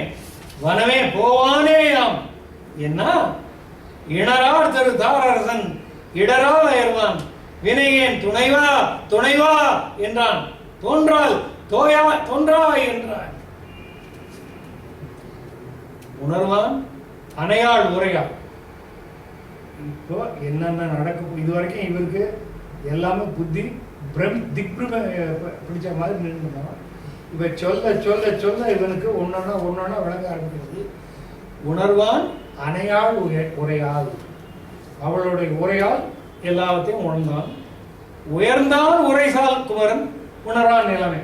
வனமே போவானேயாம். என்ன இணரார் தரு தாரரசன் இடரால் அயர்வான் வினையேன் துணைவா துணைவா என்றான். தோன்றால் தோன்றாய் என்றான். உணர்வான் அணையாள் உரையாள். இப்போ என்னென்ன நடக்கும் இதுவரைக்கும் இவருக்கு எல்லாமே புத்தி பிடிச்ச மாதிரி நின்று இவ சொல்ல சொல்ல சொல்ல இவனுக்கு ஒன்னொன்னா விளங்க ஆரம்பிக்கிறது. உணர்வான் அணையாள் உரையாள், அவளுடைய உரையால் எல்லாத்தையும் உணர்ந்தான். உயர்ந்தான் உரைசால் குமரன் உணரான் நிலைமை.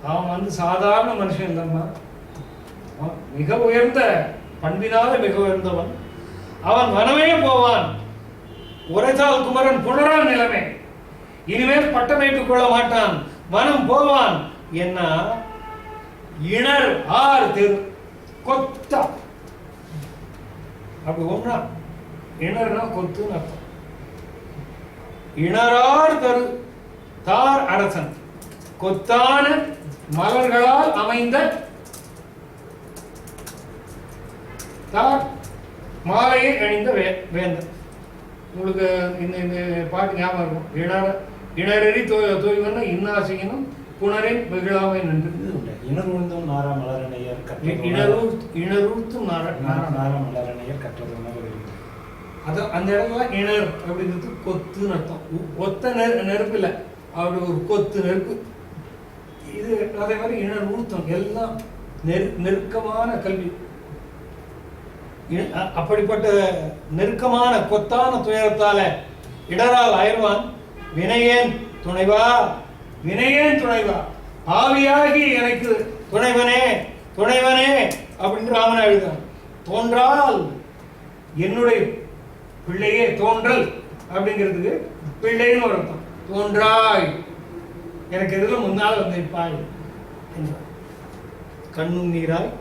அவன் வந்து சாதாரண மனுஷன் இல்லைன்னா மிக உயர்ந்த பண்பினால மிக உயர்ந்தவன். அவன் வனமே போவான். உரைசால் குமரன் புனரான் நிலைமை. இனிமேல் பட்டமேற்றுக் கொள்ள மாட்டான், வனம் போவான். என்ன இணர் ஆர் தெரு கொத்தா அப்படி ஒன்றா இணர்னா கொத்துன்னு அர்த்தம். இணரார் தரு தார் அரசன் கொத்தான மலர்களால் அமைந்த தார் மாலையை அணிந்த வேந்தன். உங்களுக்கு இந்த பாட்டு ஞாபகம் இருக்கும். இணறி தோய்வன இன்னாசியனும் புணரின் வெகுளாவை நின்று. இது உண்டு. இணர்வுழ்ந்தும் நாரா மலரணையர் இணரூர்த்தும் நாரா மலரணையர் கற்றது உணவு. அது அந்த இடத்துல இணர் அப்படிங்கிறது கொத்துன்னு அர்த்தம். ஒத்த நெருப்பு இல்லை, அப்படி ஒரு கொத்து நெருப்பு. இது அதே மாதிரி இணர் ஊர்த்தம் எல்லாம் நெருக்கமான கல்வி. அப்படிப்பட்ட நெருக்கமான கொத்தான துயரத்தால இடரால் ஆயிடுவான். வினையேன் துணைவா, வினையேன் துணைவா, ஆவியாகி எனக்கு துணைவனே துணைவனே அப்படின்னு ராமன் எழுதான். தோன்றால் என்னுடைய பிள்ளையே, தோன்றல் அப்படிங்கிறதுக்கு பிள்ளைன்னு ஒரு அர்த்தம். தோன்றாய், எனக்கு எதில் முன்னால் வந்து நிற்பாய் என்றார். கண்ணும் நீராய்